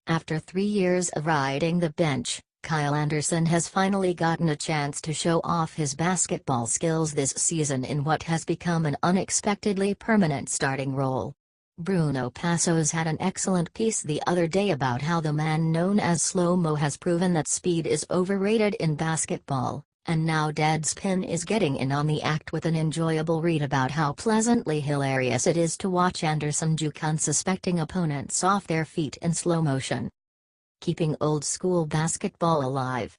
After 3 years of riding the bench, Kyle Anderson has finally gotten a chance to show off his basketball skills this season in what has become an unexpectedly permanent starting role. Bruno Passos had an excellent piece the other day about how the man known as Slow-Mo has proven that speed is overrated in basketball, and now Deadspin is getting in on the act with an enjoyable read about how pleasantly hilarious it is to watch Anderson juke unsuspecting opponents off their feet in slow motion. Keeping old-school basketball alive.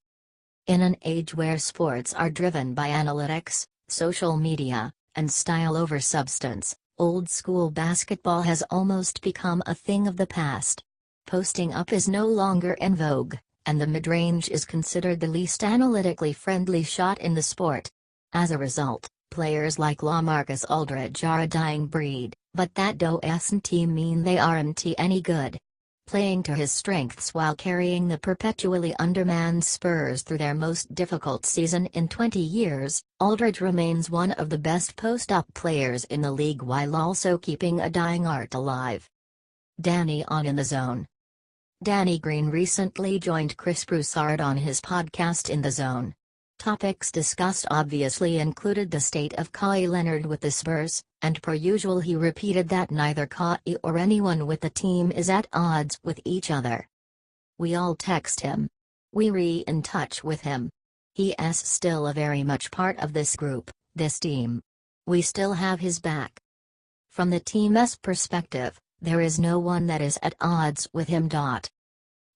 In an age where sports are driven by analytics, social media, and style over substance, old-school basketball has almost become a thing of the past. Posting up is no longer in vogue, and the mid-range is considered the least analytically friendly shot in the sport. As a result, players like LaMarcus Aldridge are a dying breed, but that doesn't mean they aren't any good. Playing to his strengths while carrying the perpetually undermanned Spurs through their most difficult season in 20 years, Aldridge remains one of the best post-up players in the league while also keeping a dying art alive. Danny on In the Zone. Danny Green recently joined Chris Broussard on his podcast In the Zone. Topics discussed obviously included the state of Kawhi Leonard with the Spurs, and per usual he repeated that neither Kawhi or anyone with the team is at odds with each other. We all text him. We in touch with him. He's still a very much part of this group, this team. We still have his back. From the team's perspective, there is no one that is at odds with him.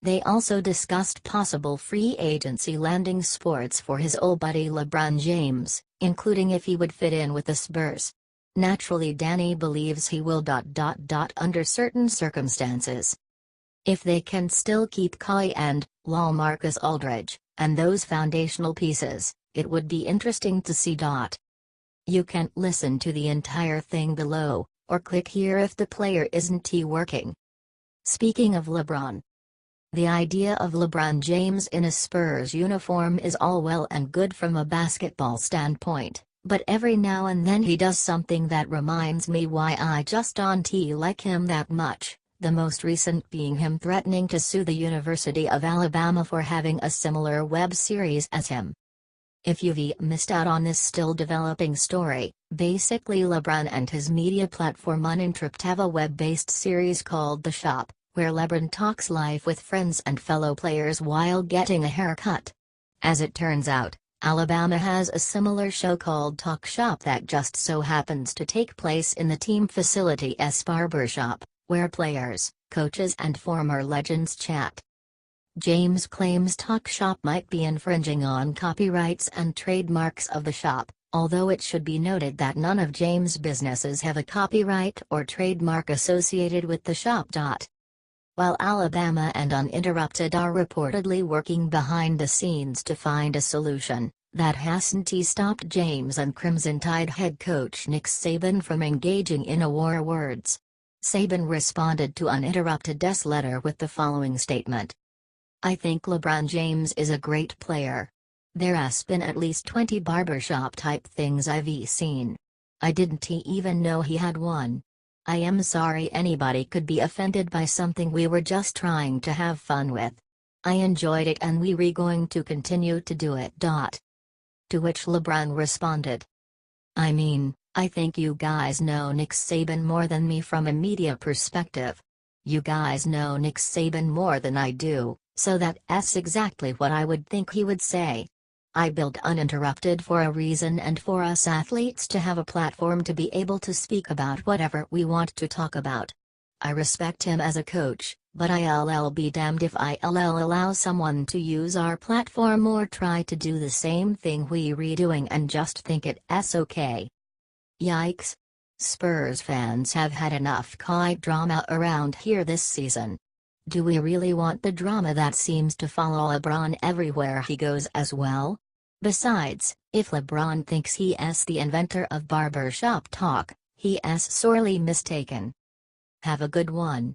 They also discussed possible free agency landing spots for his old buddy LeBron James, including if he would fit in with the Spurs. Naturally, Danny believes he will. Under certain circumstances. If they can still keep Kawhi and LaMarcus Aldridge, and those foundational pieces, it would be interesting to see. You can listen to the entire thing below, or click here if the player isn't working. Speaking of LeBron. The idea of LeBron James in a Spurs uniform is all well and good from a basketball standpoint, but every now and then he does something that reminds me why I just don't like him that much, the most recent being him threatening to sue the University of Alabama for having a similar web series as him. If you've missed out on this still developing story, basically LeBron and his media platform Uninterrupt have a web-based series called The Shop, where LeBron talks live with friends and fellow players while getting a haircut. As it turns out, Alabama has a similar show called Talk Shop that just so happens to take place in the team facility's barbershop, where players, coaches and former legends chat. James claims Talk Shop might be infringing on copyrights and trademarks of the shop, although it should be noted that none of James' businesses have a copyright or trademark associated with the shop. While Alabama and Uninterrupted are reportedly working behind the scenes to find a solution, that hasn't stopped James and Crimson Tide head coach Nick Saban from engaging in a war of words. Saban responded to Uninterrupted's letter with the following statement. I think LeBron James is a great player. There's been at least 20 barbershop type things I've seen. I didn't even know he had one. I am sorry anybody could be offended by something we were just trying to have fun with. I enjoyed it and we're going to continue to do it. To which LeBron responded. I mean, I think you guys know Nick Saban more than me from a media perspective. You guys know Nick Saban more than I do, so that's exactly what I would think he would say. I built Uninterrupted for a reason and for us athletes to have a platform to be able to speak about whatever we want to talk about. I respect him as a coach, but I'll be damned if I'll allow someone to use our platform or try to do the same thing we're doing and just think it's okay. Yikes. Spurs fans have had enough Kawhi drama around here this season. Do we really want the drama that seems to follow LeBron everywhere he goes as well? Besides, if LeBron thinks he's the inventor of barbershop talk, he's sorely mistaken. Have a good one.